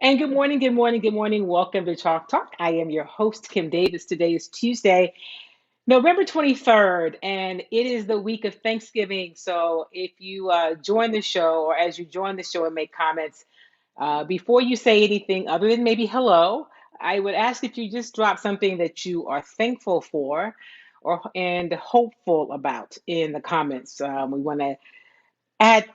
And good morning, good morning, good morning. Welcome to Chalk Talk. I am your host, Kim Davis. Today is Tuesday, November 23rd, and it is the week of Thanksgiving. So if you join the show or as you join the show and make comments, before you say anything other than maybe hello, I would ask if you just drop something that you are thankful for and hopeful about in the comments. We want to add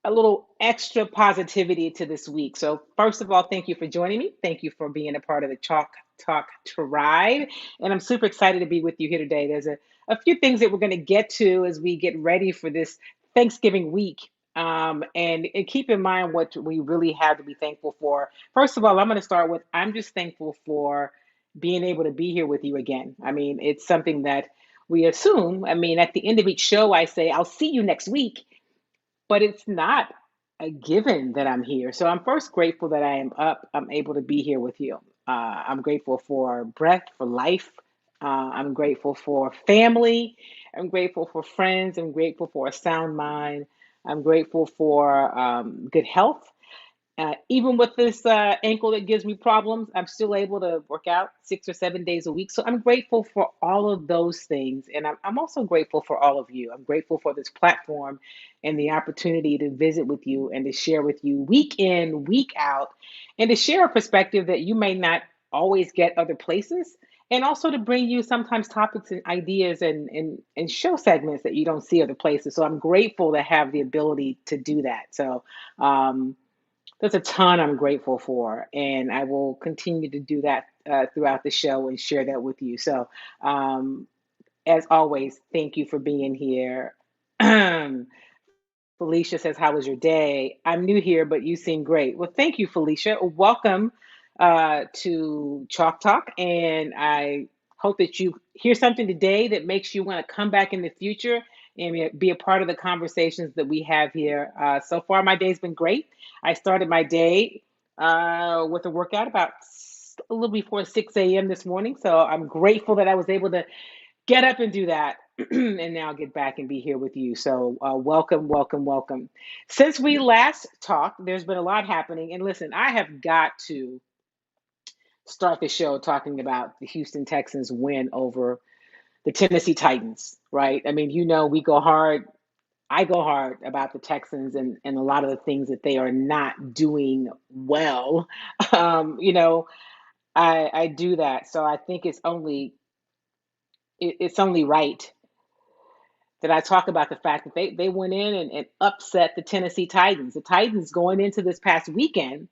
a little extra positivity to this week. So, first of all, thank you for joining me. Thank you for being a part of the Chalk Talk Tribe. And I'm super excited to be with you here today. There's a few things that we're going to get to as we get ready for this Thanksgiving week. And keep in mind what we really have to be thankful for. First of all, I'm going to start with I'm just thankful for being able to be here with you again. I mean, it's something that we assume. I mean, at the end of each show, I say, I'll see you next week, but it's not a given that I'm here. So I'm first grateful that I am up. I'm able to be here with you. I'm grateful for breath, for life. I'm grateful for family. I'm grateful for friends. I'm grateful for a sound mind. I'm grateful for good health. Even with this ankle that gives me problems, I'm still able to work out 6 or 7 days a week. So I'm grateful for all of those things. And I'm also grateful for all of you. I'm grateful for this platform and the opportunity to visit with you and to share with you week in, week out, and to share a perspective that you may not always get other places. And also to bring you sometimes topics and ideas and show segments that you don't see other places. So I'm grateful to have the ability to do that. So, there's a ton I'm grateful for, and I will continue to do that throughout the show and share that with you. So, um, as always, thank you for being here. Felicia says, "How was your day?" I'm new here, but you seem great. Well, thank you, Felicia. Welcome to Chalk Talk, and I hope that you hear something today that makes you want to come back in the future and be a part of the conversations that we have here. So far, my day's been great. I started my day with a workout about a little before 6 a.m. this morning, so I'm grateful that I was able to get up and do that and now get back and be here with you. So, welcome, welcome, welcome. Since we last talked, there's been a lot happening. And listen, I have got to start the show talking about the Houston Texans win over the Tennessee Titans, right? I mean, we go hard. I go hard about the Texans and a lot of the things that they are not doing well. Um, you know, I do that. So I think it's only right that I talk about the fact that they went in and upset the Tennessee Titans. The Titans going into this past weekend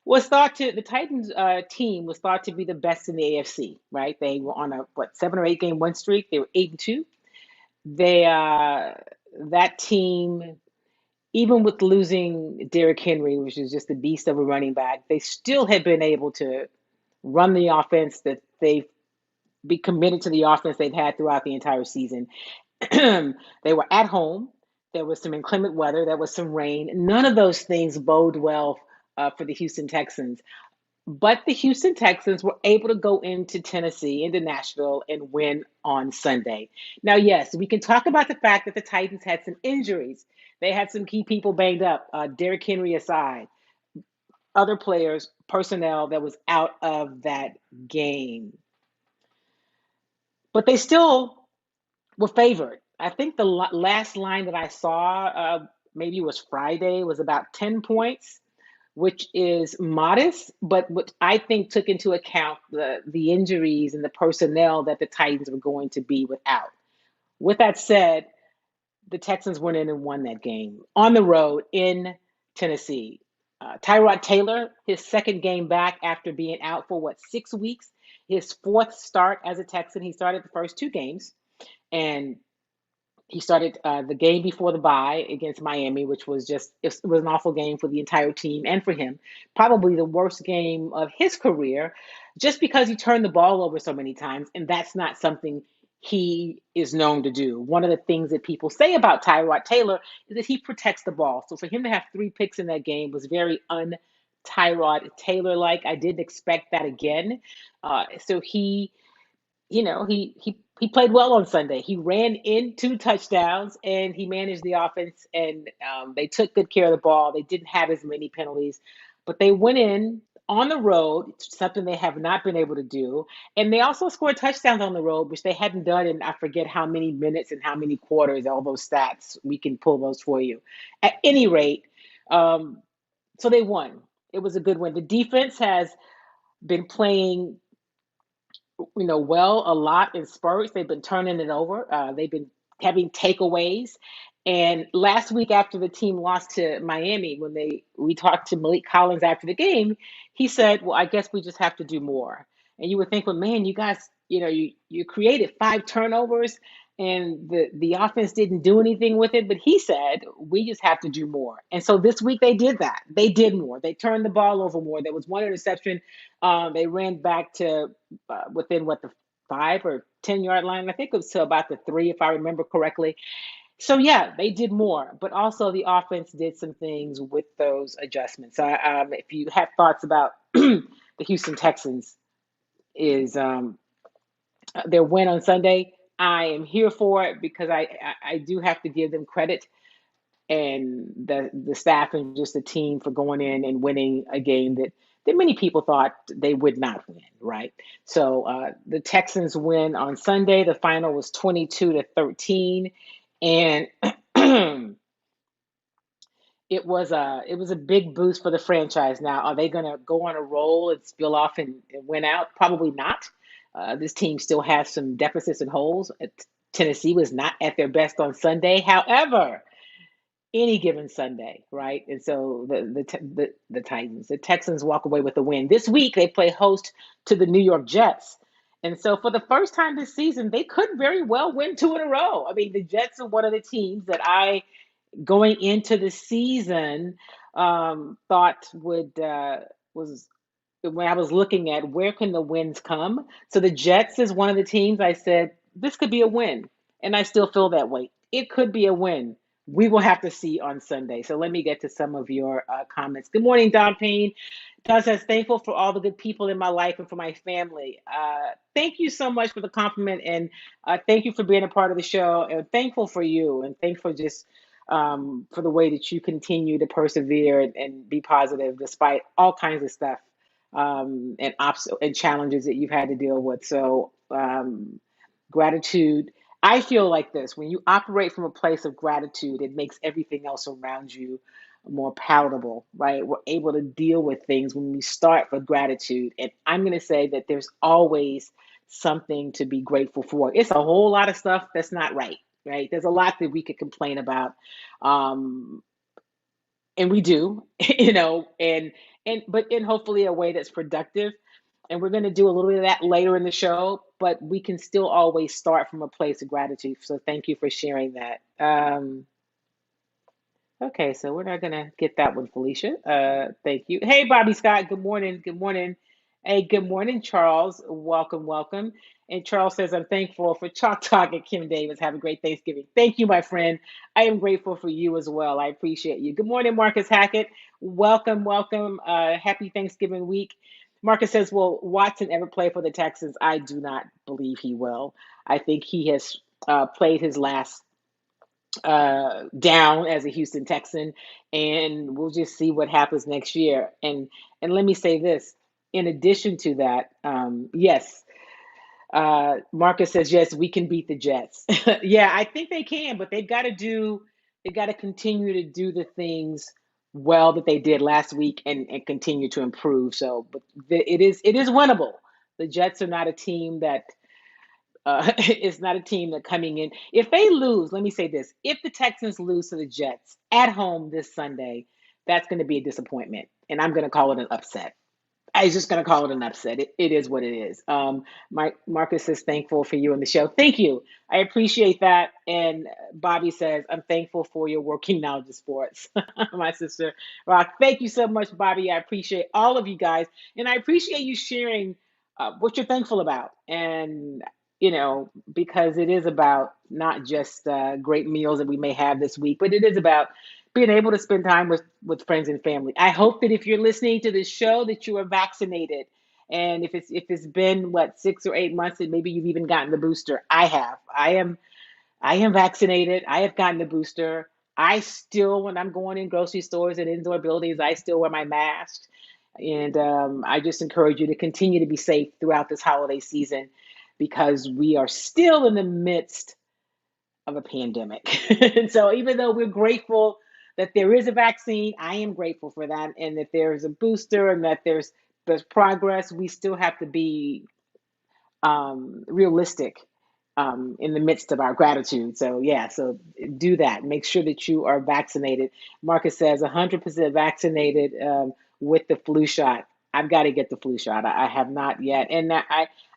the Titans team was thought to be the best in the AFC, right? They were on a 7 or 8 game win streak. They were 8-2. They that team, even with losing Derrick Henry, which is just a beast of a running back, they still had been able to run the offense that they've be committed to the offense they've had throughout the entire season. They were at home. There was some inclement weather. There was some rain. None of those things bode well for the Houston Texans. But the Houston Texans were able to go into Tennessee, into Nashville, and win on Sunday. Now, yes, we can talk about the fact that the Titans had some injuries. They had some key people banged up, Derrick Henry aside, other players, personnel that was out of that game. But they still were favored. I think the last line that I saw, maybe it was Friday, was about 10 points, which is modest, but what I think took into account the injuries and the personnel that the Titans were going to be without. With that said, the Texans went in and won that game on the road in Tennessee. Tyrod Taylor, his second game back after being out for 6 weeks, his fourth start as a Texan. He started the first 2 games, and he started the game before the bye against Miami, which was it was an awful game for the entire team and for him. Probably the worst game of his career, just because he turned the ball over so many times, and that's not something he is known to do. One of the things that people say about Tyrod Taylor is that he protects the ball. So for him to have 3 picks in that game was very un-Tyrod Taylor-like. I didn't expect that again. So he played well on Sunday. He ran in 2 touchdowns and he managed the offense, and they took good care of the ball. They didn't have as many penalties. but they went in on the road, something they have not been able to do. And they also scored touchdowns on the road, which they hadn't done in I forget how many minutes and how many quarters, all those stats. We can pull those for you. At any rate, um, so they won. It was a good win. The defense has been playing well a lot in spurts. They've been turning it over. They've been having takeaways. And last week after the team lost to Miami, when we talked to Malik Collins after the game, he said, "Well, I guess we just have to do more." And you would think, "Well, man, you guys, you created 5 turnovers, and the offense didn't do anything with it." But he said, "We just have to do more." And so this week they did that. They did more. They turned the ball over more. There was one interception. They ran back to within what, the 5 or 10 yard line. I think it was to about the 3, if I remember correctly. So yeah, they did more, but also the offense did some things with those adjustments. So if you have thoughts about the Houston Texans, is their win on Sunday, I am here for it because I do have to give them credit, and the staff and just the team for going in and winning a game that many people thought they would not win, right? So the Texans win on Sunday. The final was 22-13, and it was a big boost for the franchise. Now, are they going to go on a roll and spill off and win out? Probably not. This team still has some deficits and holes. Tennessee was not at their best on Sunday. However, any given Sunday, right? And so the Titans, the Texans walk away with a win. This week they play host to the New York Jets. And so for the first time this season, they could very well win 2 in a row. I mean, the Jets are one of the teams that I, going into the season, thought was when I was looking at where can the wins come. So the Jets is one of the teams I said this could be a win, and I still feel that way. It could be a win. We will have to see on Sunday. So let me get to some of your comments. Good morning, Don Payne. Don says, thankful for all the good people in my life and for my family. Thank you so much for the compliment, and thank you for being a part of the show. And thankful for you, and thankful just for the way that you continue to persevere and be positive despite all kinds of stuff, and challenges that you've had to deal with. So gratitude. I feel like this: when you operate from a place of gratitude, it makes everything else around you more palatable, right? We're able to deal with things when we start with gratitude. And I'm going to say that there's always something to be grateful for. It's a whole lot of stuff that's not right, right? There's a lot that we could complain about. Um, and we do, and but in hopefully a way that's productive. And we're going to do a little bit of that later in the show, but we can still always start from a place of gratitude. So thank you for sharing that. Okay, so we're not gonna get that one, Felicia. Thank you. Hey, Bobby Scott. Good morning. Good morning. Hey, good morning, Charles. Welcome, welcome. And Charles says, I'm thankful for Chalk Talk and Kim Davis. Have a great Thanksgiving. Thank you, my friend. I am grateful for you as well. I appreciate you. Good morning, Marcus Hackett. Welcome, welcome. Happy Thanksgiving week. Marcus says, will Watson ever play for the Texans? I do not believe he will. I think he has played his last down as a Houston Texan, and we'll just see what happens next year. And let me say this: in addition to that, yes, Marcus says yes, we can beat the Jets. Yeah, I think they can, but they've got to continue to do the things well that they did last week and continue to improve. So, but it is winnable. The Jets are not a team that it's not a team that coming in. If they lose, let me say this: if the Texans lose to the Jets at home this Sunday, that's going to be a disappointment, and I'm going to call it an upset. I was just going to call it an upset. It is what it is. Marcus is thankful for you on the show. Thank you. I appreciate that. And Bobby says, I'm thankful for your working knowledge of sports. My sister Rock. Thank you so much, Bobby. I appreciate all of you guys. And I appreciate you sharing what you're thankful about. And, because it is about not just great meals that we may have this week, but it is about being able to spend time with friends and family. I hope that if you're listening to this show that you are vaccinated. And if it's been 6 or 8 months, and maybe you've even gotten the booster. I have. I am vaccinated. I have gotten the booster. I still, when I'm going in grocery stores and indoor buildings, I still wear my mask. And I just encourage you to continue to be safe throughout this holiday season because we are still in the midst of a pandemic. And so, even though we're grateful that there is a vaccine, I am grateful for that, and that there's a booster and that there's progress, we still have to be realistic in the midst of our gratitude. So, yeah, so do that. Make sure that you are vaccinated. Marcus says 100% vaccinated with the flu shot. I've got to get the flu shot. I have not yet. And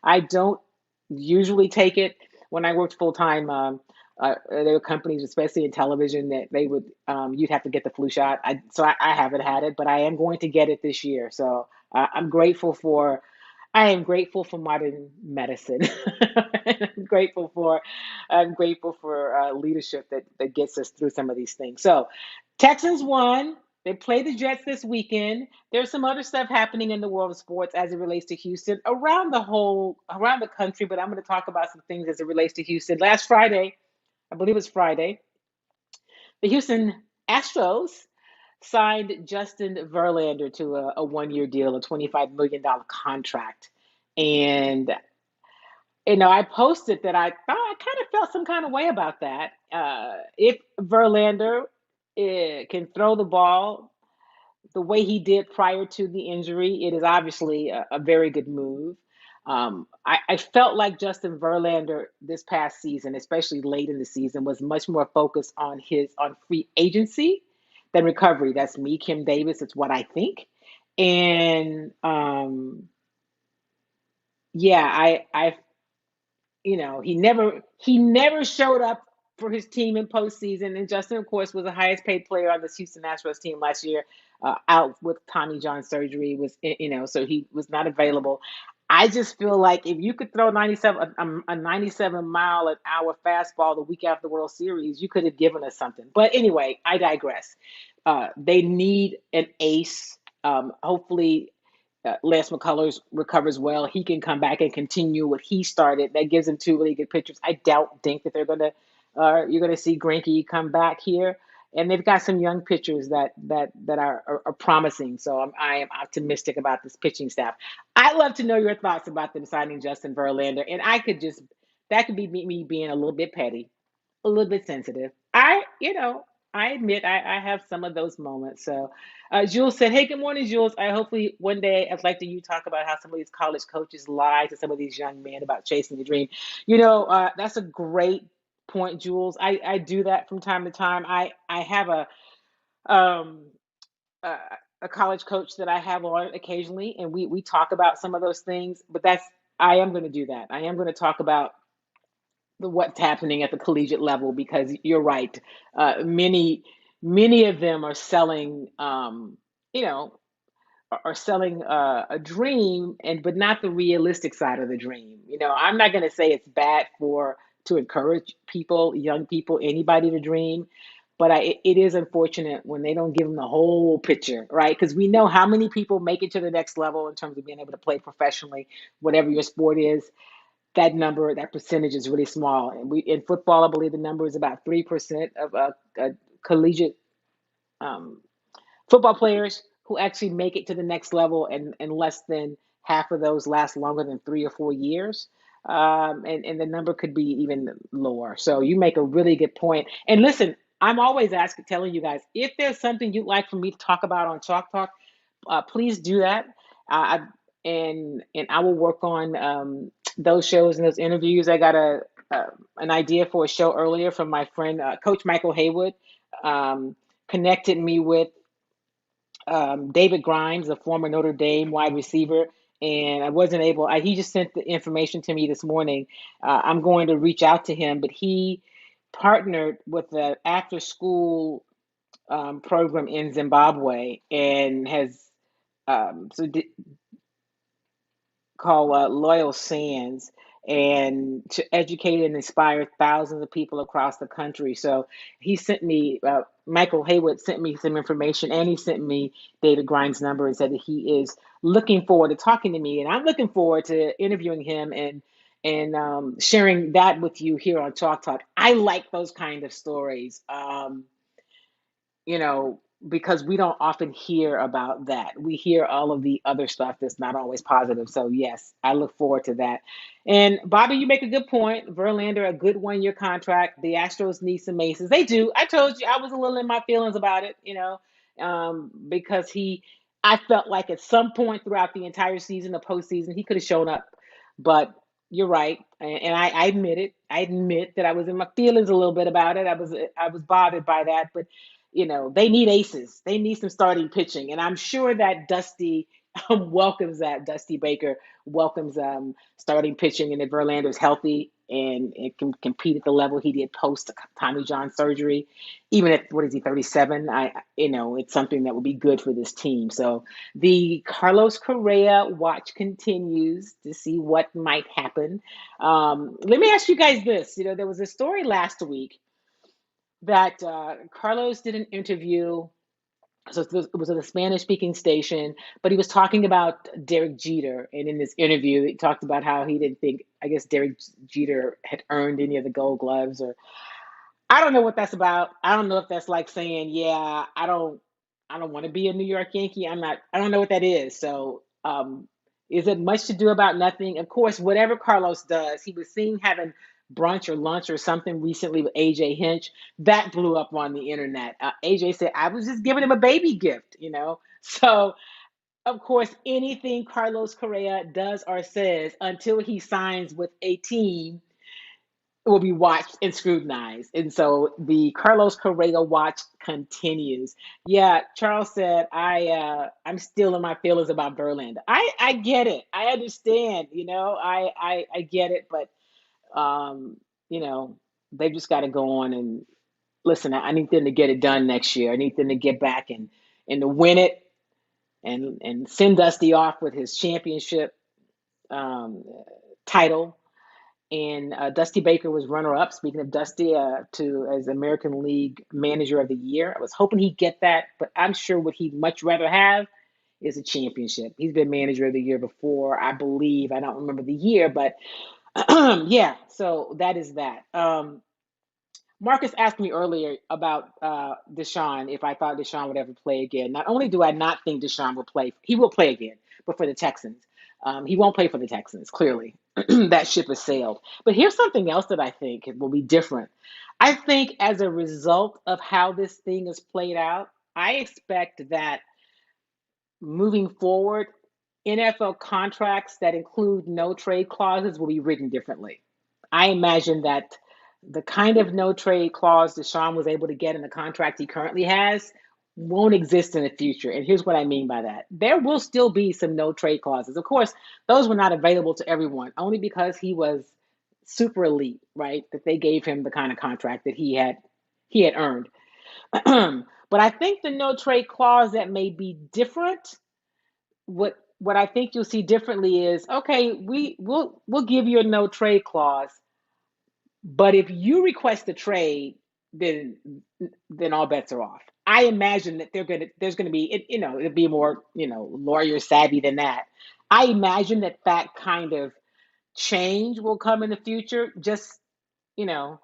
I don't usually take it when I worked full time. There were companies, especially in television, that they would you'd have to get the flu shot. I haven't had it, but I am going to get it this year. So I'm grateful for I am grateful for modern medicine. I'm grateful for leadership that gets us through some of these things. So, Texans won. They play the Jets this weekend. There's some other stuff happening in the world of sports as it relates to Houston around the country, but I'm going to talk about some things as it relates to Houston. Last Friday, I believe it was Friday, the Houston Astros signed Justin Verlander to a 1 year deal, a $25 million contract. And, I posted that I thought I kind of felt some kind of way about that. If Verlander can throw the ball the way he did prior to the injury, it is obviously a very good move. I felt like Justin Verlander this past season, especially late in the season, was much more focused on free agency than recovery. That's me, Kim Davis. It's what I think. And yeah, he never showed up for his team in postseason. And Justin, of course, was the highest paid player on the Houston Astros team last year, out with Tommy John surgery. So he was not available. I just feel like if you could throw 97 mile an hour fastball the week after the World Series, you could have given us something. But anyway, I digress. They need an ace. Hopefully, Lance McCullers recovers well. He can come back and continue what he started. That gives him two really good pitchers. I don't think that you're gonna see Greinke come back here, and they've got some young pitchers that are promising. So I am optimistic about this pitching staff. I'd love to know your thoughts about them signing Justin Verlander, and that could be me being a little bit petty, a little bit sensitive. I admit I have some of those moments. So, Jules said, "Hey, good morning, Jules. I hopefully one day I'd like to you talk about how some of these college coaches lie to some of these young men about chasing the dream." That's a great point, Jules. I do that from time to time. I have um a, a college coach that I have on occasionally, and we talk about some of those things. But I am going to do that. I am going to talk about what's happening at the collegiate level because you're right. Many of them are selling, you know, are selling a dream, but not the realistic side of the dream. I'm not going to say it's bad to encourage people, young people, anybody to dream, but it is unfortunate when they don't give them the whole picture, right? Because we know how many people make it to the next level in terms of being able to play professionally, whatever your sport is. That percentage is really small. And in football, I believe the number is about 3% of collegiate um, football players who actually make it to the next level, and less than half of those last longer than 3 or 4 years. And the number could be even lower. So you make a really good point. And listen, I'm always telling you guys, if there's something you'd like for me to talk about on Chalk Talk, please do that. Uh, and I will work on those shows and those interviews. I got an idea for a show earlier from my friend Coach Michael Haywood. Connected me with David Grimes, a former Notre Dame wide receiver, and I wasn't able. He just sent the information to me this morning. I'm going to reach out to him, but he partnered with the after school program in Zimbabwe and has called Loyal Sands, and to educate and inspire thousands of people across the country. So he sent me, Michael Haywood sent me some information, and he sent me David Grimes' number and said that he is looking forward to talking to me. And I'm looking forward to interviewing him and sharing that with you here on Talk Talk. I like those kind of stories. because we don't often hear about that. We hear all of the other stuff that's not always positive. So yes, I look forward to that. And Bobby, you make a good point. Verlander, a good 1 year contract. The Astros need some aces. They do. I told you I was a little in my feelings about it, because I felt like at some point throughout the entire season, the postseason, he could have shown up. But you're right, and I admit it. I admit that I was in my feelings a little bit about it. I was bothered by that, but they need aces. They need some starting pitching. And I'm sure that Dusty welcomes that. Dusty Baker welcomes starting pitching, and if Verlander's healthy and it can compete at the level he did post Tommy John surgery, even at, what is he, 37, it's something that would be good for this team. So the Carlos Correa watch continues to see what might happen. Let me ask you guys this. There was a story last week that Carlos did an interview. So it was a Spanish speaking station, but he was talking about Derek Jeter. And in this interview, he talked about how he didn't think, I guess, Derek Jeter had earned any of the gold gloves, or I don't know what that's about. I don't know if that's like saying, yeah, I don't want to be a New York Yankee. I don't know what that is. So, is it much to do about nothing? Of course, whatever Carlos does, he was seen having brunch or lunch or something recently with AJ Hinch. That blew up on the internet. AJ said, I was just giving him a baby gift. So, of course, anything Carlos Correa does or says until he signs with a team will be watched and scrutinized. And so the Carlos Correa watch continues. Yeah, Charles said, I'm still in my feelings about Verlander. I get it. I understand, I get it, but you know, they've just got to go on and listen. I need them to get it done next year. I need them to get back and to win it and send Dusty off with his championship um, title. And Dusty Baker was runner-up. Speaking of Dusty, to as American League Manager of the Year, I was hoping he'd get that, but I'm sure what he'd much rather have is a championship. He's been Manager of the Year before, I believe. I don't remember the year, but yeah. So that is that. Marcus asked me earlier about Deshaun, if I thought Deshaun would ever play again. Not only do I not think Deshaun will play, he will play again, but for the Texans. He won't play for the Texans, clearly. That ship has sailed. But here's something else that I think will be different. I think as a result of how this thing is played out, I expect that moving forward, NFL contracts that include no trade clauses will be written differently. I imagine that the kind of no trade clause Deshaun was able to get in the contract he currently has won't exist in the future. And here's what I mean by that. There will still be some no trade clauses. Of course, those were not available to everyone, only because he was super elite, right? That they gave him the kind of contract that he had earned. But I think the no trade clause that may be different, what I think you'll see differently is, okay, we'll give you a no trade clause, but if you request a trade, then all bets are off. I imagine that there's gonna be it'll be more lawyer savvy than that. I imagine that kind of change will come in the future, just you know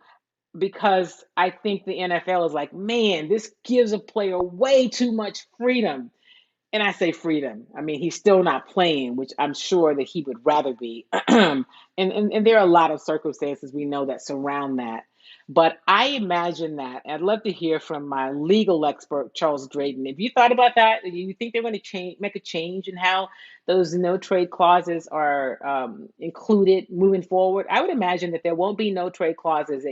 because I think the NFL is like, man, this gives a player way too much freedom. And I say freedom. I mean, he's still not playing, which I'm sure that he would rather be. And there are a lot of circumstances we know that surround that. But I imagine that. I'd love to hear from my legal expert, Charles Drayton. If you thought about that, do you think they're going to make a change in how those no trade clauses are included moving forward? I would imagine that there won't be no trade clauses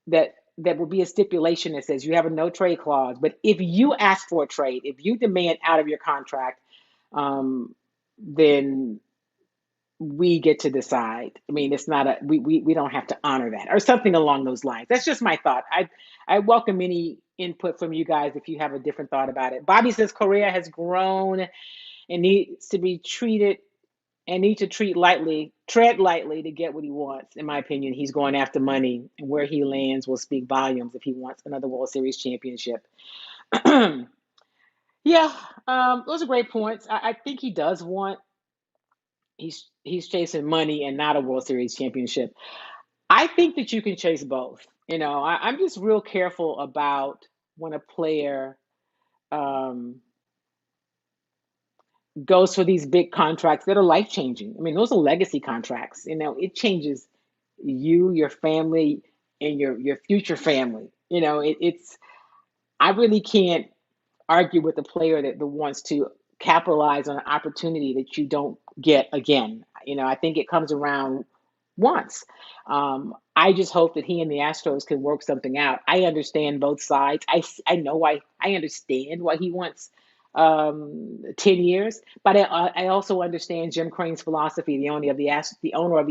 that will be a stipulation that says you have a no trade clause. But if you ask for a trade, if you demand out of your contract, then we get to decide. I mean, it's not we don't have to honor that or something along those lines. That's just my thought. I welcome any input from you guys if you have a different thought about it. Bobby says Correa has grown and needs to be treated and need to tread lightly to get what he wants. In my opinion, he's going after money, and where he lands will speak volumes if he wants another World Series championship. Yeah, those are great points. I think he does want. He's chasing money and not a World Series championship. I think that you can chase both. I'm just real careful about when a player um, goes for these big contracts that are life changing. I mean, those are legacy contracts. It changes you, your family, and your future family. It's I really can't argue with a player that wants to capitalize on an opportunity that you don't get again. I think it comes around once. I just hope that he and the Astros can work something out. I understand both sides. I know why. I understand why he wants 10 years, but I also understand Jim Crane's philosophy, the owner of the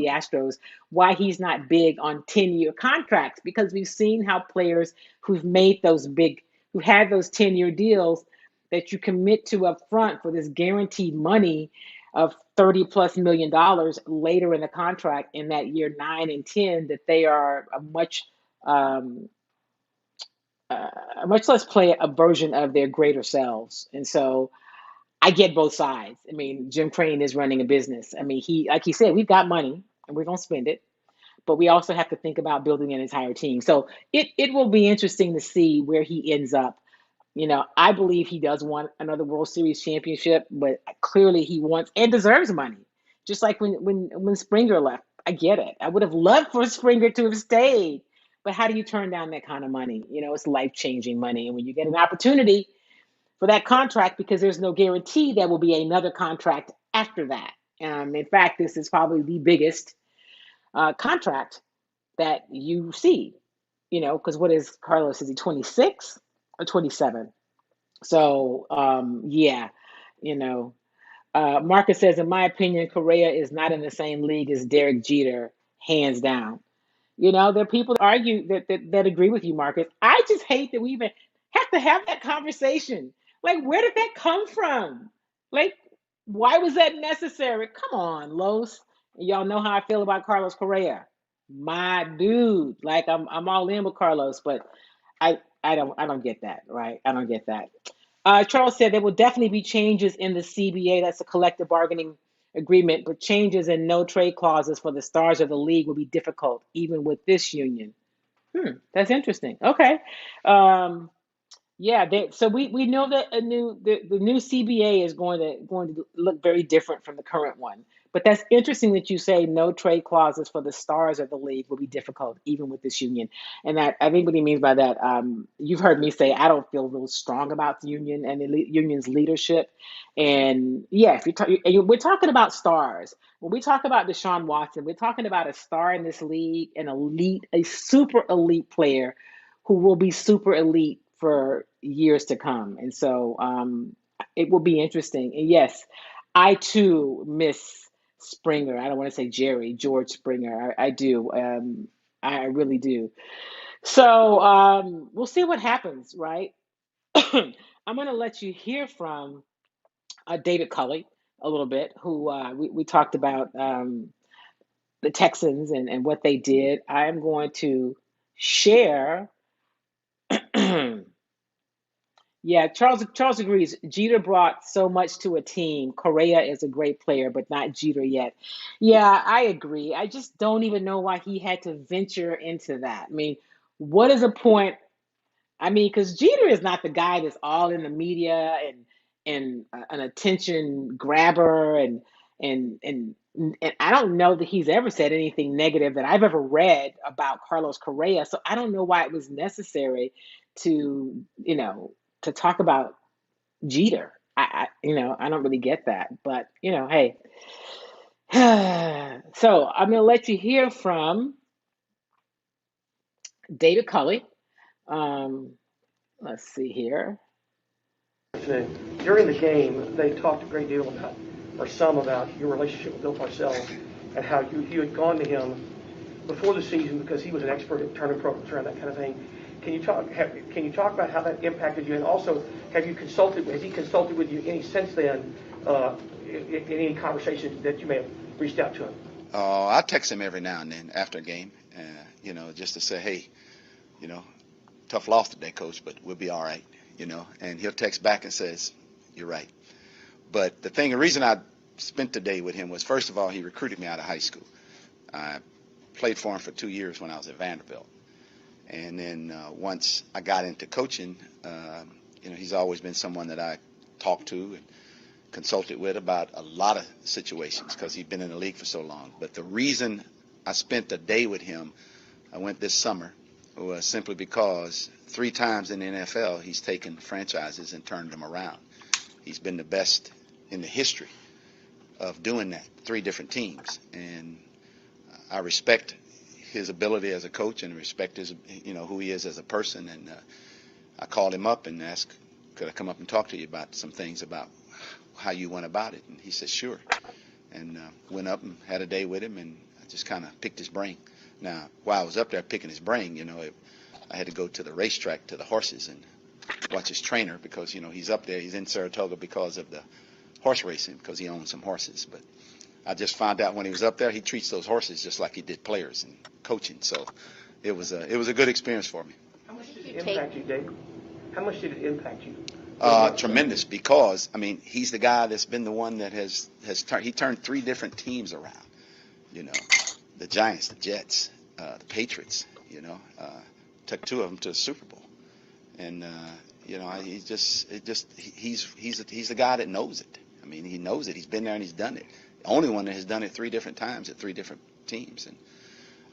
Astros, why he's not big on 10-year contracts, because we've seen how players who've made those big who had those 10-year deals that you commit to up front for this guaranteed money of 30 plus $1 million later in the contract in that year 9 and 10, that they are um, much less play a version of their greater selves. And so I get both sides. I mean, Jim Crane is running a business. I mean, like he said, we've got money and we're going to spend it, but we also have to think about building an entire team. So it will be interesting to see where he ends up. I believe he does want another World Series championship, but clearly he wants and deserves money. Just like when Springer left, I get it. I would have loved for Springer to have stayed, but how do you turn down that kind of money? It's life changing money, and when you get an opportunity for that contract, because there's no guarantee there will be another contract after that. In fact, this is probably the biggest contract that you see. Because what is Carlos? Is he 26 or 27? So, yeah, you know, Marcus says, in my opinion, Correa is not in the same league as Derek Jeter, hands down. There are people that argue that agree with you, Marcus. I just hate that we even have to have that conversation. Like, where did that come from? Like, why was that necessary? Come on, Los. Y'all know how I feel about Carlos Correa. My dude. Like, I'm all in with Carlos, but I don't get that, right? I don't get that. Charles said there will definitely be changes in the CBA. That's a collective bargaining agreement, but changes and no trade clauses for the stars of the league will be difficult, even with this union. That's interesting. Okay. Um, yeah, so we know that the new CBA is going to look very different from the current one. But that's interesting that you say no trade clauses for the stars of the league will be difficult, even with this union. And that, I think what he means by that, you've heard me say I don't feel real strong about the union and the union's leadership. And yeah, we're talking about stars. When we talk about Deshaun Watson, we're talking about a star in this league, an elite, a super elite player who will be super elite for years to come. And so it will be interesting. And yes, I too miss Springer. I don't want to say George Springer. I do. I really do. So we'll see what happens, right? I'm going to let you hear from David Culley a little bit, who we talked about the Texans and what they did. I'm going to share. Yeah, Charles agrees. Jeter brought so much to a team. Correa is a great player, but not Jeter yet. Yeah, I agree. I just don't even know why he had to venture into that. I mean, what is the point? I mean, because Jeter is not the guy that's all in the media and an attention grabber and I don't know that he's ever said anything negative that I've ever read about Carlos Correa. So I don't know why it was necessary to to talk about Jeter. I don't really get that, but hey. So I'm gonna let you hear from David Culley. Um, let's see here. During the game, they talked a great deal about, or some about, your relationship with Bill Parcells and how you had gone to him before the season because he was an expert at turning programs around, that kind of thing. Can you talk about how that impacted you, and also has he consulted with you any since then in any conversations that you may have reached out to him? I text him every now and then after a game, just to say, hey, you know, tough loss today, coach, but we'll be all right, and he'll text back and says, you're right. But the reason I spent the day with him was, first of all, he recruited me out of high school. I played for him for 2 years when I was at Vanderbilt. And then once I got into coaching, he's always been someone that I talked to and consulted with about a lot of situations because he'd been in the league for so long. But the reason I spent a day with him, I went this summer, was simply because 3 times in the NFL he's taken franchises and turned them around. He's been the best in the history of doing that, 3 different teams. And I respect his ability as a coach and respect his, who he is as a person. And I called him up and asked, could I come up and talk to you about some things about how you went about it? And he said, sure. And went up and had a day with him, and I just kind of picked his brain. Now, while I was up there picking his brain, I had to go to the racetrack to the horses and watch his trainer because, he's up there. He's in Saratoga because of the horse racing, because he owns some horses. But I just found out when he was up there, he treats those horses just like he did players and coaching. So it was a good experience for me. How much did it impact you, Dave? How much did it impact you? Tremendous, because he's the guy that's been the one that has turned 3 different teams around. The Giants, the Jets, the Patriots. Took 2 of them to the Super Bowl, and he's the guy that knows it. He knows it. He's been there and he's done it. The only one that has done it 3 different times at 3 different teams, and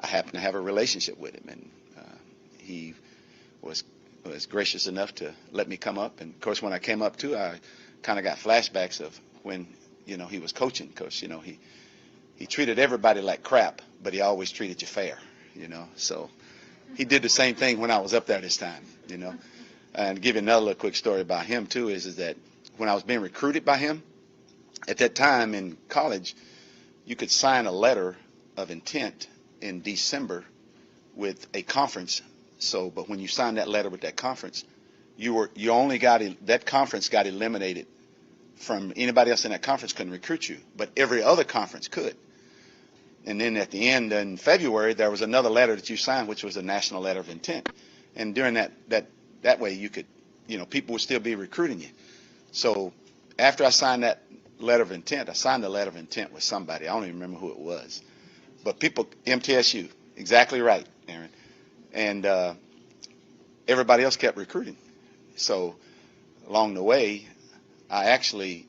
I happen to have a relationship with him, and he was gracious enough to let me come up. And of course, when I came up too, I kind of got flashbacks of when he was coaching, because he treated everybody like crap, but he always treated you fair. So he did the same thing when I was up there this time. And to give you another little quick story about him too is that when I was being recruited by him, at that time in college, you could sign a letter of intent in December with a conference. But when you signed that letter with that conference, that conference got eliminated from anybody else in that conference couldn't recruit you, but every other conference could. And then at the end in February, there was another letter that you signed, which was a national letter of intent. And during that way, you could, people would still be recruiting you. So after I signed that letter of intent, I signed the letter of intent with somebody. I don't even remember who it was. But MTSU, exactly right, Aaron. And everybody else kept recruiting. So along the way, I actually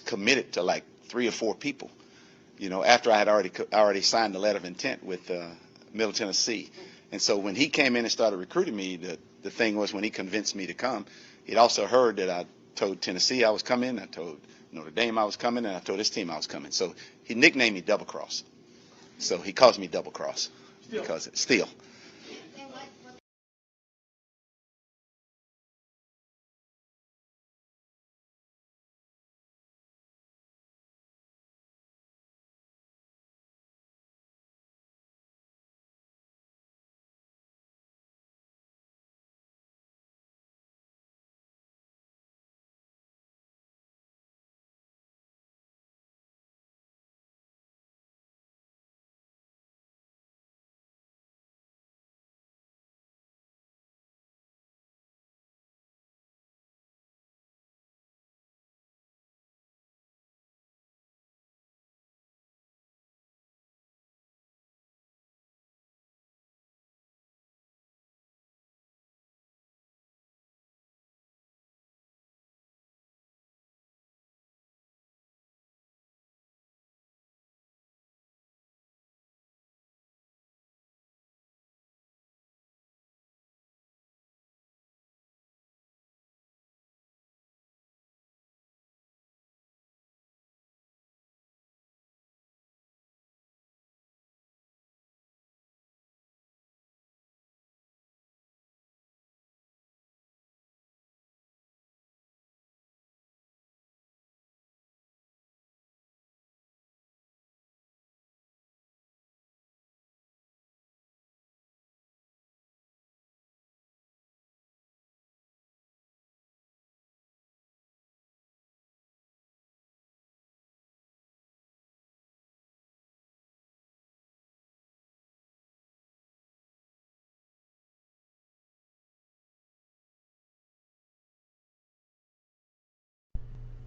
committed to like 3 or 4 people, after I had already signed the letter of intent with Middle Tennessee. And so when he came in and started recruiting me, the thing was, when he convinced me to come, he'd also heard that I told Tennessee I was coming, I told Notre Dame I was coming, and I told his team I was coming. So he nicknamed me Double Cross. So he calls me Double Cross because it's still.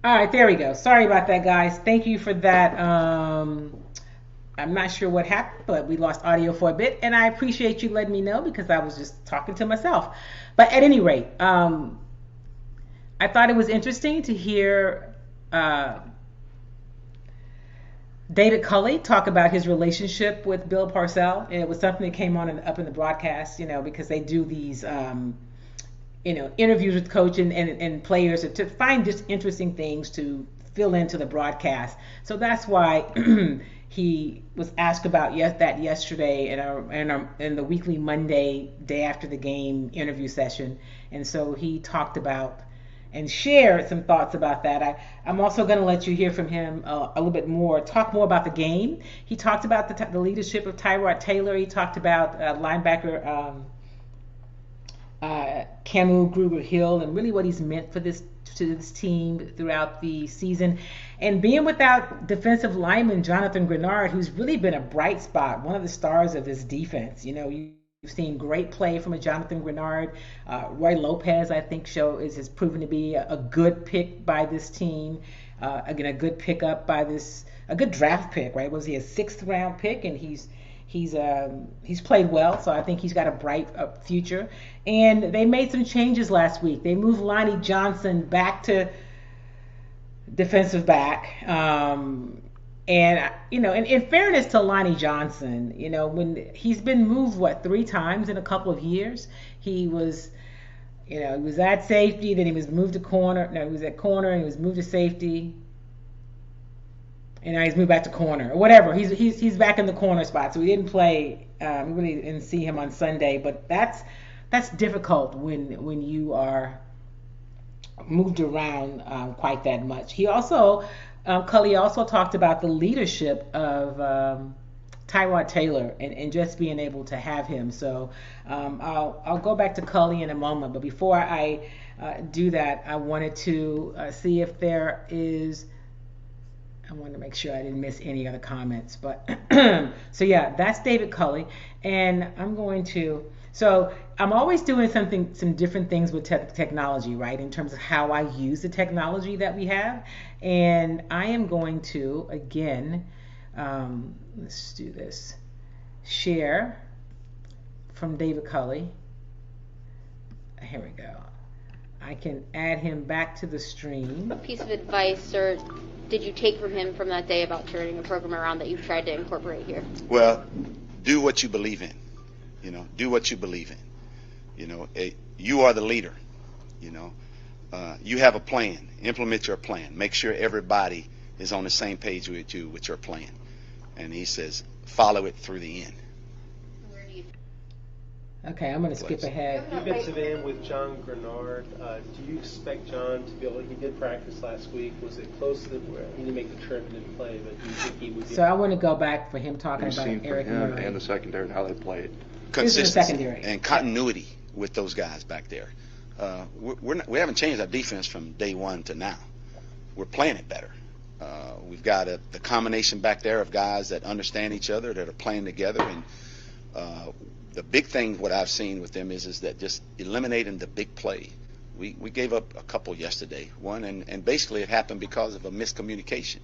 All right, there we go. Sorry about that, guys. Thank you for that. I'm not sure what happened, but we lost audio for a bit, and I appreciate you letting me know because I was just talking to myself. But at any rate, I thought it was interesting to hear David Culley talk about his relationship with Bill Parcells, and it was something that came on up in the broadcast, because they do these, interviews with coach and players to find just interesting things to fill into the broadcast. So that's why he was asked about that yesterday in the weekly Monday day after the game interview session, and so he talked about and share some thoughts about that. I'm also going to let you hear from him a little bit more, talk more about the game. He talked about the leadership of Tyrod Taylor. He talked about linebacker Camu Gruber-Hill and really what he's meant to this team throughout the season. And being without defensive lineman Jonathan Grenard, who's really been a bright spot, one of the stars of this defense. You've seen great play from a Jonathan Grenard. Roy Lopez, I think, has proven to be a good pick by this team. Again, a good pickup by a good draft pick, right? Was he a 6th round pick? And he's played well, so I think he's got a bright future. And they made some changes last week. They moved Lonnie Johnson back to defensive back. And in fairness to Lonnie Johnson, when he's been moved 3 times in a couple of years, he was at safety, then he was moved to corner. No, he was at corner and he was moved to safety, and now he's moved back to corner or whatever. He's back in the corner spot, so we didn't play. We really didn't see him on Sunday, but that's difficult when you are moved around quite that much. He also. Cully also talked about the leadership of Tyrod Taylor and just being able to have him. So I'll go back to Cully in a moment. But before I do that, I wanted to see if there is. I wanted to make sure I didn't miss any other comments. But so yeah, that's David Cully, and I'm going to. So I'm always doing some different things with technology, right? In terms of how I use the technology that we have. And I am going to, again, let's do this, share from David Cully. Here we go. I can add him back to the stream. What piece of advice or did you take from him from that day about turning a program around that you've tried to incorporate here? Well, do what you believe in. Do what you believe in. You are the leader. You have a plan. Implement your plan. Make sure everybody is on the same page with you with your plan. And he says, follow it through the end. Okay, I'm going to skip ahead. Defensive end with John Grenard. Do you expect John to be able? He did practice last week. Was it close to where he didn't make the trip and didn't play? But do you think he would? So I want to go back for him talking about Eric Murray and the secondary and how they played. Consistency and continuity with those guys back there. We haven't changed our defense from day one to now. We're playing it better. We've got the combination back there of guys that understand each other, that are playing together, and the big thing what I've seen with them is that just eliminating the big play. We gave up a couple yesterday, one, and basically it happened because of a miscommunication.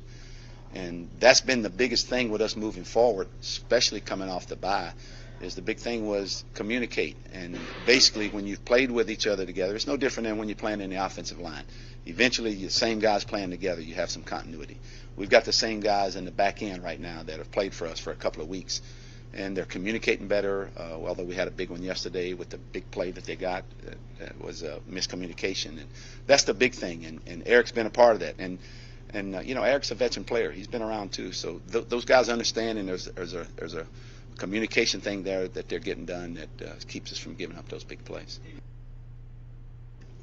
And that's been the biggest thing with us moving forward, especially coming off the bye, is the big thing was communicate. And basically when you've played with each other together, it's no different than when you're playing in the offensive line. Eventually the same guys playing together, you have some continuity. We've got the same guys in the back end right now that have played for us for a couple of weeks. And they're communicating better, although we had a big one yesterday with the big play that they got. That was a miscommunication. And that's the big thing. And Eric's been a part of that. And Eric's a veteran player. He's been around too. So those guys understand, and there's a communication thing there that they're getting done that keeps us from giving up those big plays.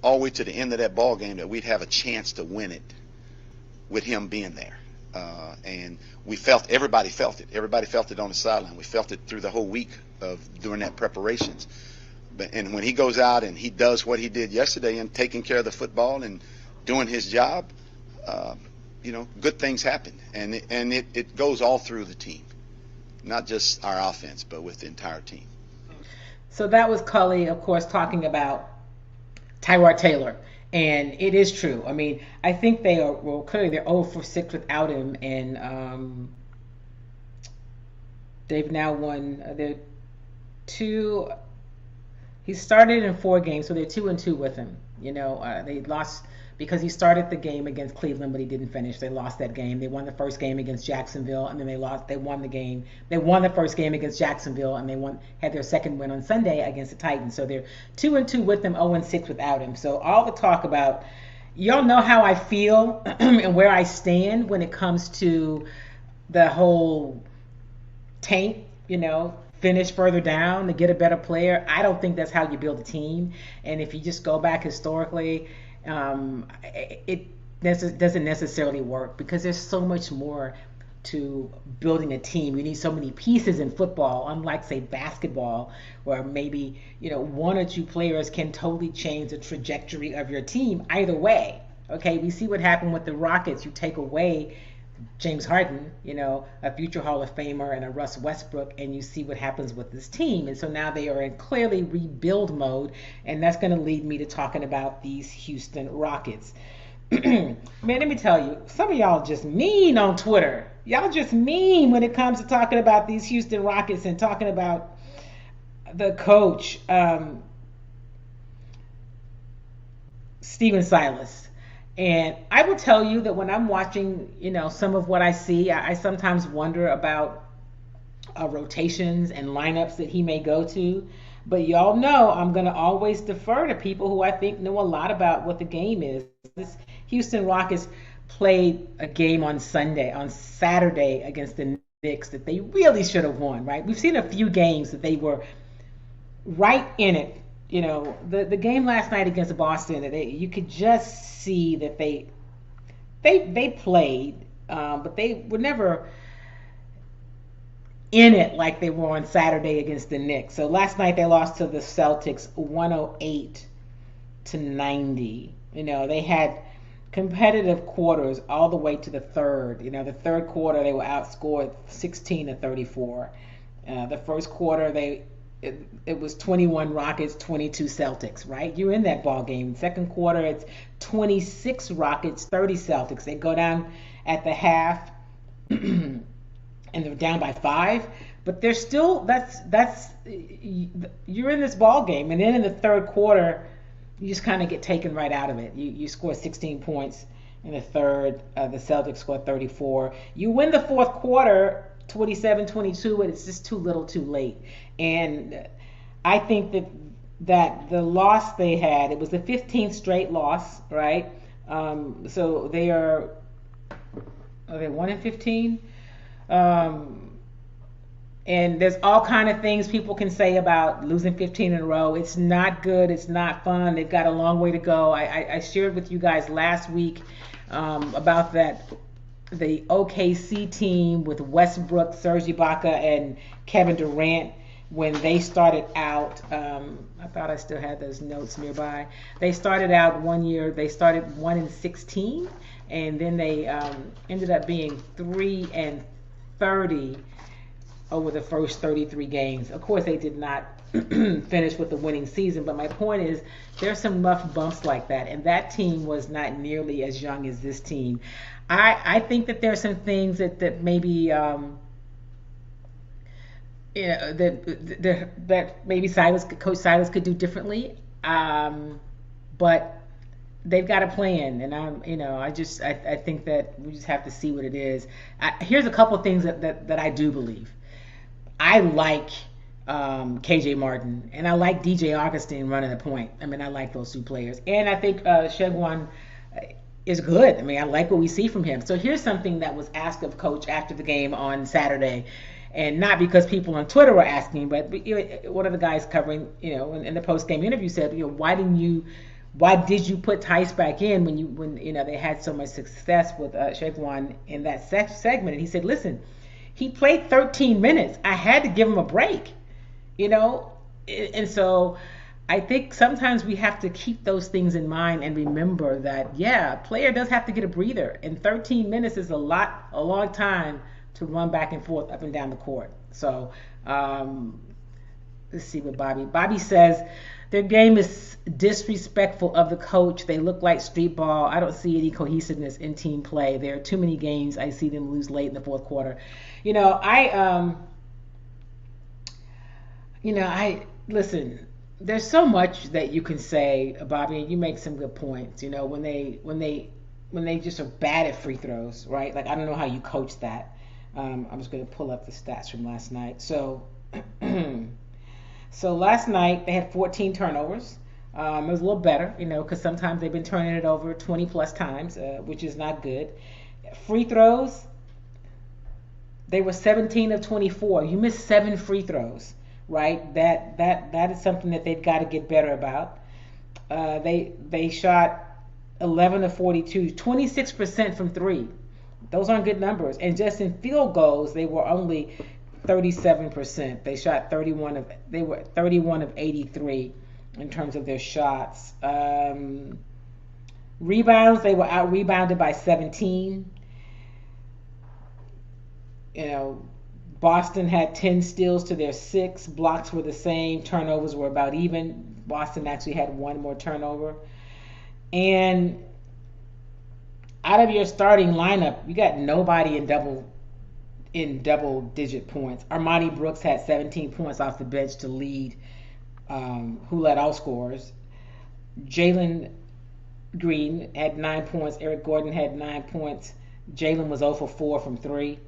All the way to the end of that ball game that we'd have a chance to win it with him being there. And everybody felt it. Everybody felt it on the sideline. We felt it through the whole week of doing that preparations. And when he goes out and he does what he did yesterday and taking care of the football and doing his job, good things happen. And it goes all through the team, not just our offense, but with the entire team. So that was Cully, of course, talking about Tyrod Taylor. And it is true. I mean, I think clearly they're 0 for 6 without him, and they've now won. He started in 4 games, so they're 2-2 with him. They lost because he started the game against Cleveland, but he didn't finish. They lost that game. They won the first game against Jacksonville, and then they lost. They won the game. They won the first game against Jacksonville, and had their second win on Sunday against the Titans. So they're 2-2 with him, 0-6 without him. So all the talk about, y'all know how I feel and where I stand when it comes to the whole tank, finish further down to get a better player. I don't think that's how you build a team. And if you just go back historically, it doesn't necessarily work because there's so much more to building a team. You need so many pieces in football, unlike, say, basketball, where maybe, one or two players can totally change the trajectory of your team either way. Okay, we see what happened with the Rockets. You take away James Harden, a future Hall of Famer, and a Russ Westbrook, and you see what happens with this team. And so now they are in clearly rebuild mode, and that's going to lead me to talking about these Houston Rockets. Man, let me tell you, some of y'all just mean on Twitter. Y'all just mean when it comes to talking about these Houston Rockets and talking about the coach, Steven Silas. And I will tell you that when I'm watching, some of what I see, I sometimes wonder about rotations and lineups that he may go to. But y'all know I'm going to always defer to people who I think know a lot about what the game is. This Houston Rockets played a game on Saturday against the Knicks that they really should have won, right? We've seen a few games that they were right in it. The game last night against Boston, you could just see that they played, but they were never in it like they were on Saturday against the Knicks. So last night they lost to the Celtics 108-90. They had competitive quarters all the way to the third. The third quarter they were outscored 16-34. The first quarter it was 21 Rockets, 22 Celtics, right? You're in that ball game. Second quarter, it's 26 Rockets, 30 Celtics. They go down at the half, and they're down by 5. But they're still you're in this ball game, and then in the third quarter, you just kind of get taken right out of it. You score 16 points in the third. The Celtics score 34. You win the fourth quarter, 27-22, but it's just too little too late. And I think that the loss they had, it was the 15th straight loss, right? So they are they 1-15? And there's all kind of things people can say about losing 15 in a row. It's not good. It's not fun. They've got a long way to go. I shared with you guys last week about the OKC team with Westbrook, Serge Ibaka, and Kevin Durant. When they started out, I thought I still had those notes nearby. They started out one year. They started 1-16, and then they ended up being 3-30 over the first 33 games. Of course, they did not finish with the winning season, but my point is there's some rough bumps like that, and that team was not nearly as young as this team. I think that there's some things that maybe that maybe Coach Silas could do differently, but they've got a plan, and I think that we just have to see what it is. Here's a couple of things that I do believe. I like KJ Martin, and I like DJ Augustine running the point. I like those two players, and I think Shegwan is good. I like what we see from him. So here's something that was asked of Coach after the game on Saturday, and not because people on Twitter were asking, but one of the guys covering, in the post-game interview said, why did you put Tice back in when they had so much success with Shegwan in that segment? And he said, listen, he played 13 minutes. I had to give him a break, and so I think sometimes we have to keep those things in mind and remember that, a player does have to get a breather. And 13 minutes is a long time to run back and forth up and down the court. So let's see what Bobby says. Their game is disrespectful of the coach. They look like street ball. I don't see any cohesiveness in team play. There are too many games I see them lose late in the fourth quarter. I listen. there's so much that you can say, Bobby, and you make some good points. When they just are bad at free throws, right? Like I don't know how you coach that. I'm just going to pull up the stats from last night. So, so last night they had 14 turnovers. It was a little better, because sometimes they've been turning it over 20 plus times, which is not good. Free throws, they were 17 of 24. You missed 7 free throws, right? That is something that they've got to get better about. They shot 11 of 42, 26% from 3. Those aren't good numbers. And just in field goals, they were only 37%. They were 31 of 83 in terms of their shots. Rebounds, they were out rebounded by 17. Boston had 10 steals to their 6. Blocks were the same. Turnovers were about even. Boston actually had 1 more turnover. And out of your starting lineup, you got nobody in double digit points. Armani Brooks had 17 points off the bench to lead, who led all scorers. Jalen Green had 9 points. Eric Gordon had 9 points. Jalen was 0 for 4 from 3.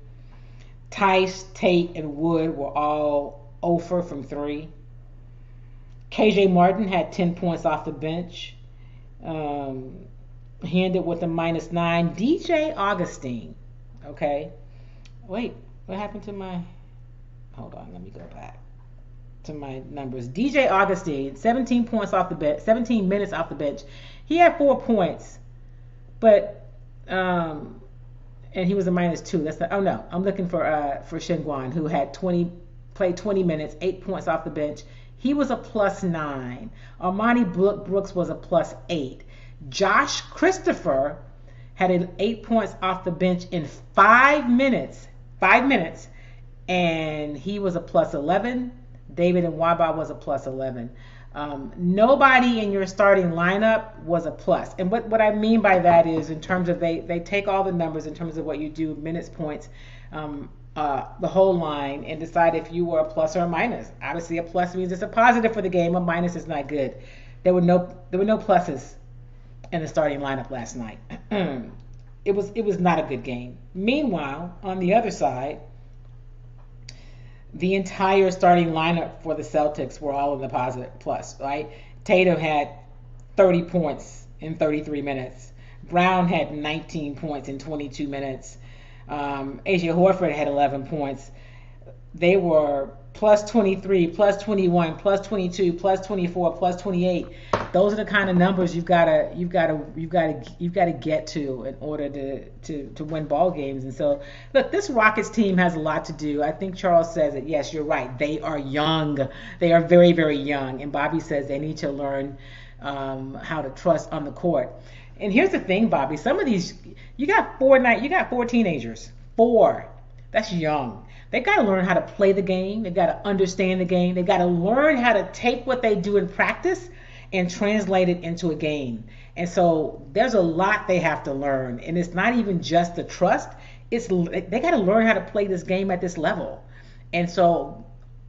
Tice, Tate, and Wood were all 0 for from 3. KJ Martin had 10 points off the bench. He ended with a -9. DJ Augustine, okay. Wait, what happened to my... Hold on, let me go back to my numbers. DJ Augustine, 17 points off the bench, 17 minutes off the bench. He had 4 points, but and he was a -2. That's the... Oh no, I'm looking for Shenguan, who had played 20 minutes, 8 points off the bench. He was a +9. Armani Brooks was a +8. Josh Christopher had 8 points off the bench in 5 minutes. 5 minutes. And he was a +11. David Nwaba was a +11. Nobody in your starting lineup was a plus. And what I mean by that is in terms of they take all the numbers in terms of what you do, minutes, points, the whole line, and decide if you were a plus or a minus. Obviously, a plus means it's a positive for the game. A minus is not good. There were no pluses in the starting lineup last night. It was not a good game. Meanwhile, on the other side, the entire starting lineup for the Celtics were all in the positive plus, right? Tatum had 30 points in 33 minutes. Brown had 19 points in 22 minutes. AJ Horford had 11 points. They were +23, +21, +22, +24, +28. Those are the kind of numbers you've got to get to in order to win ball games. And so, look, this Rockets team has a lot to do. I think Charles says it. Yes, you're right. They are young. They are very, very young. And Bobby says they need to learn how to trust on the court. And here's the thing, Bobby. Some of these, you got 4 teenagers. 4. That's young. They've got to learn how to play the game. They've got to understand the game. They've got to learn how to take what they do in practice and translate it into a game. And so there's a lot they have to learn. And it's not even just the trust. They got to learn how to play this game at this level. And so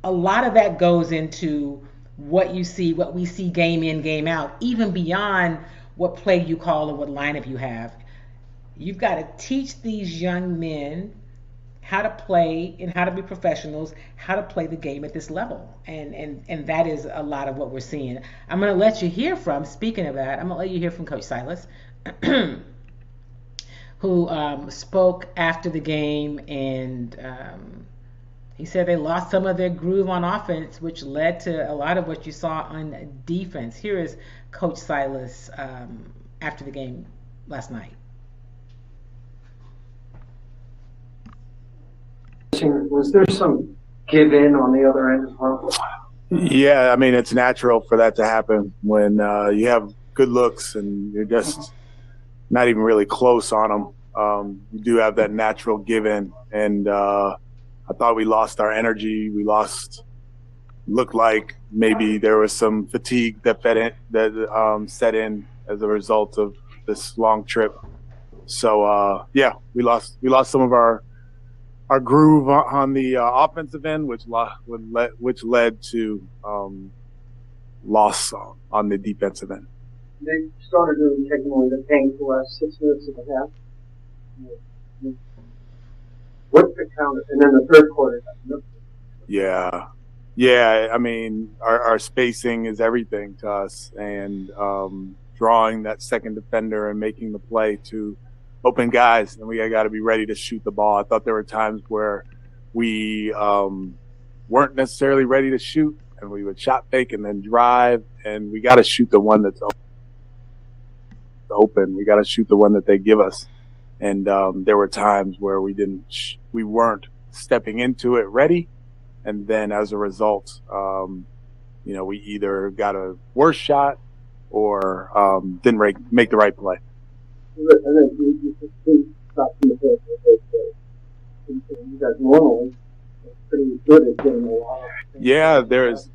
a lot of that goes into what we see game in, game out, even beyond what play you call or what lineup you have. You've got to teach these young men how to play and how to be professionals, how to play the game at this level. And that is a lot of what we're seeing. I'm going to let you hear from, speaking of that, I'm going to let you hear from Coach Silas, who spoke after the game, and he said they lost some of their groove on offense, which led to a lot of what you saw on defense. Here is Coach Silas after the game last night. Was there some give in on the other end as well? Yeah, I mean, it's natural for that to happen when you have good looks and you're just not even really close on them. You do have that natural give in, and I thought we lost our energy. Looked like maybe there was some fatigue that set in as a result of this long trip. So yeah, we lost some of our groove on the offensive end, which led to loss on the defensive end. They started really taking away the paint the last 6 minutes of the half. What's the counter? And then the third quarter. Yeah. Yeah, I mean, our spacing is everything to us, and drawing that second defender and making the play to open guys, and we got to be ready to shoot the ball. I thought there were times where we weren't necessarily ready to shoot, and we would shot fake and then drive, and we got to shoot the one that's open. We got to shoot the one that they give us, and there were times where we weren't stepping into it ready. And then as a result, we either got a worse shot or didn't make the right play. And then you stop from the field. You guys normally pretty good at getting a lot. Yeah, there's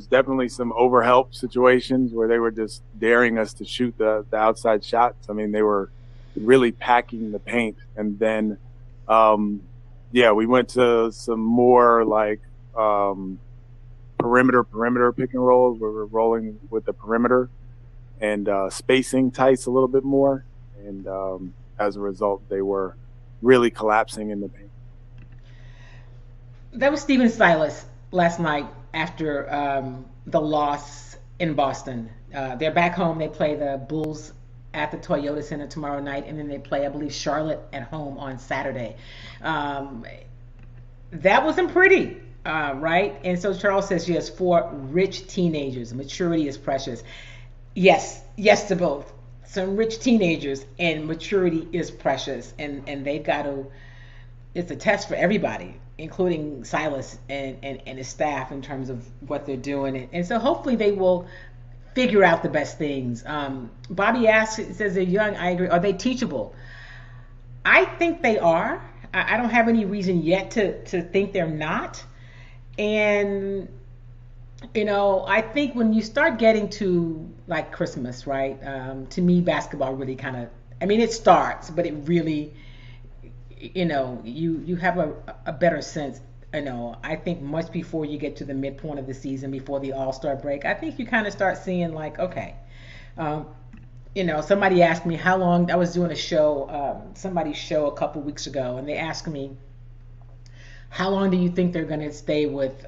definitely some overhelp situations where they were just daring us to shoot the outside shots. I mean, they were really packing the paint. And then, we went to some more like perimeter pick and rolls where we're rolling with the perimeter and spacing tights a little bit more. And as a result, they were really collapsing in the paint. That was Steven Silas last night after the loss in Boston. They're back home. They play the Bulls at the Toyota Center tomorrow night, and then they play, I believe, Charlotte at home on Saturday. That wasn't pretty, right? And so Charles says, yes, for rich teenagers, maturity is precious. Yes to both. Some rich teenagers and maturity is precious, and they've got to. It's a test for everybody, including Silas and his staff in terms of what they're doing. And so hopefully they will figure out the best things. Bobby says they're young. I agree. Are they teachable? I think they are. I don't have any reason yet to think they're not. And, I think when you start getting to like Christmas, right? To me, basketball really kind of, it starts, but it really, you have a better sense. I think much before you get to the midpoint of the season, before the All-Star break, I think you kind of start seeing like, okay, somebody asked me how long. I was doing a show, somebody's show a couple weeks ago, and they asked me, how long do you think they're going to stay with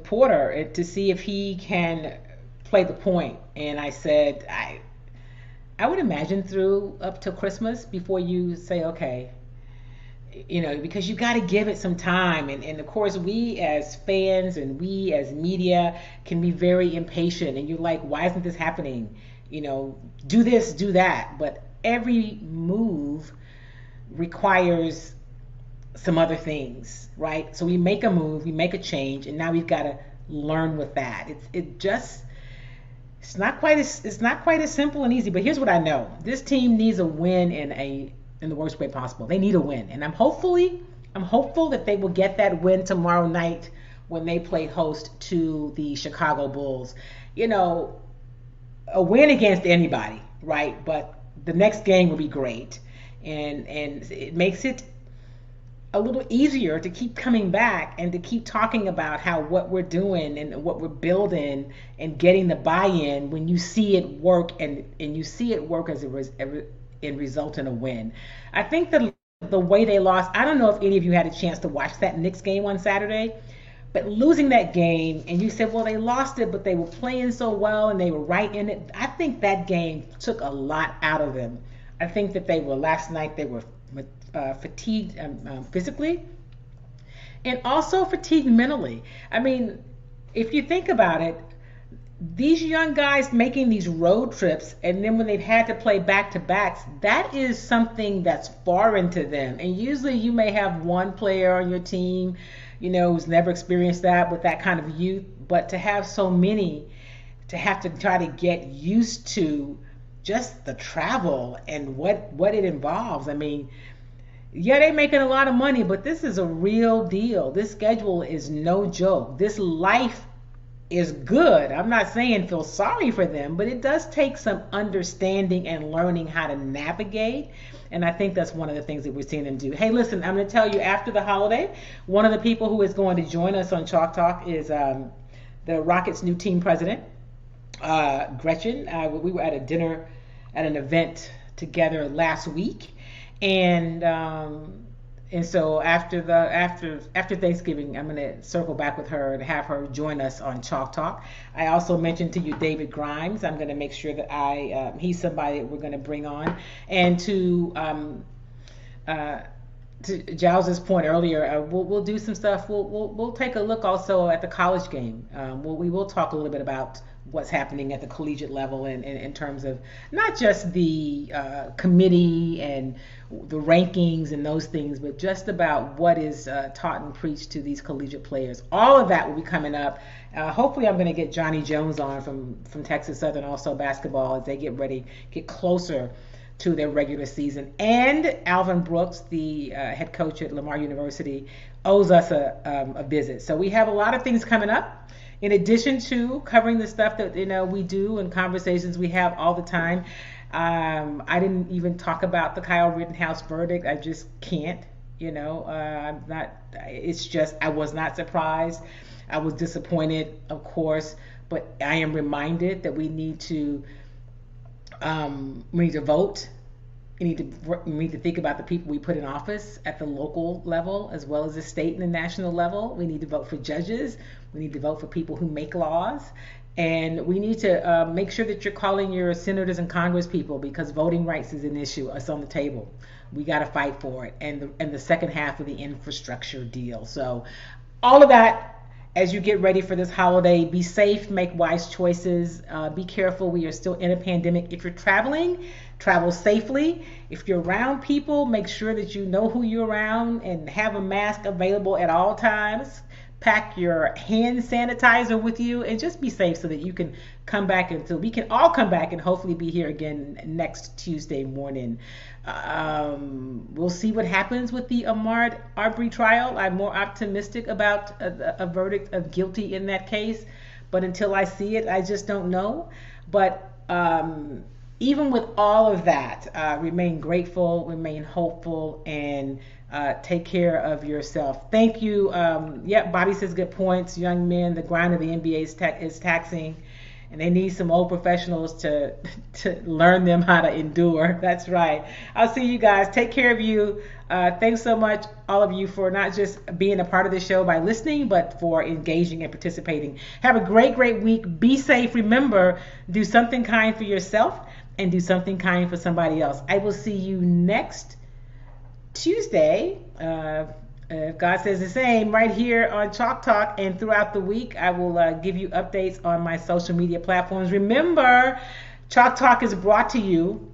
Porter to see if he can play the point? And I said, I would imagine through up to Christmas before you say, okay, because you got to give it some time. And of course, we as fans and we as media can be very impatient. And you're like, why isn't this happening? Do this, do that. But every move requires some other things, right? So we make a move, we make a change, and now we've got to learn with that. It's not quite as simple and easy. But here's what I know: this team needs a win in the worst way possible. They need a win, and I'm hopeful that they will get that win tomorrow night when they play host to the Chicago Bulls. A win against anybody, right? But the next game will be great, and it makes it a little easier to keep coming back and to keep talking about what we're doing and what we're building and getting the buy-in when you see it work and you see it work as and result in a win. I think the way they lost, I don't know if any of you had a chance to watch that Knicks game on Saturday, but losing that game, and you said, well, they lost it, but they were playing so well and they were right in it. I think that game took a lot out of them. I think that last night they were fatigued physically and also fatigued mentally. If you think about it, these young guys making these road trips, and then when they've had to play back-to-backs, that is something that's foreign to them. And usually you may have one player on your team, who's never experienced that with that kind of youth, but to have so many, to have to try to get used to just the travel and what it involves. Yeah, they're making a lot of money, but this is a real deal. This schedule is no joke. This life is good. I'm not saying feel sorry for them, but it does take some understanding and learning how to navigate. And I think that's one of the things that we're seeing them do. Hey, listen, I'm going to tell you after the holiday, one of the people who is going to join us on Chalk Talk is the Rockets' new team president, Gretchen. We were at a dinner at an event together last week, and so after Thanksgiving, I'm gonna circle back with her and have her join us on Chalk Talk. I also mentioned to you David Grimes. I'm gonna make sure that he's somebody that we're gonna bring on, and to Giles's point earlier, we'll do some stuff. We'll take a look also at the college game. We will talk a little bit about what's happening at the collegiate level in terms of not just the committee and the rankings and those things, but just about what is taught and preached to these collegiate players. All of that will be coming up. Hopefully I'm going to get Johnny Jones on from Texas Southern, also basketball, as they get closer to their regular season. And Alvin Brooks, the head coach at Lamar University, owes us a visit. So we have a lot of things coming up. In addition to covering the stuff that we do and conversations we have all the time, I didn't even talk about the Kyle Rittenhouse verdict. I just can't. I'm not. It's just I was not surprised. I was disappointed, of course, but I am reminded that we need to vote. We need to think about the people we put in office at the local level as well as the state and the national level. We need to vote for judges. We need to vote for people who make laws. And we need to make sure that you're calling your senators and Congress people, because voting rights is an issue. It's on the table. We got to fight for it. And the second half of the infrastructure deal. So all of that as you get ready for this holiday. Be safe, make wise choices, be careful. We are still in a pandemic. If you're traveling, travel safely. If you're around people, make sure that you know who you're around and have a mask available at all times. Pack your hand sanitizer with you and just be safe so that you can come back until we can all come back and hopefully be here again next Tuesday morning. We'll see what happens with the Ahmaud Arbery trial. I'm more optimistic about a verdict of guilty in that case, but until I see it, I just don't know. But even with all of that, remain grateful, remain hopeful, and take care of yourself. Thank you. Bobby says good points. Young men, the grind of the NBA is taxing, and they need some old professionals to learn them how to endure. That's right. I'll see you guys. Take care of you. Thanks so much, all of you, for not just being a part of the show by listening, but for engaging and participating. Have a great, great week. Be safe. Remember, do something kind for yourself and do something kind for somebody else. I will see you next Tuesday, if God says the same, right here on Chalk Talk, and throughout the week I will give you updates on my social media platforms. Remember, Chalk Talk is brought to you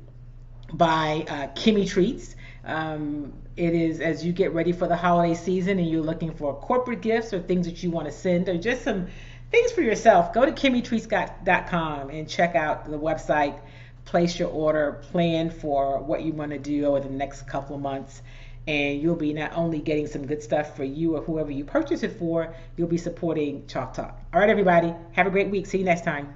by Kimmy Treats. It is as you get ready for the holiday season and you're looking for corporate gifts or things that you want to send or just some things for yourself. Go to kimmytreats.com and check out the website. Place your order, plan for what you want to do over the next couple of months, and you'll be not only getting some good stuff for you or whoever you purchase it for, you'll be supporting Chalk Talk. All right, everybody, have a great week. See you next time.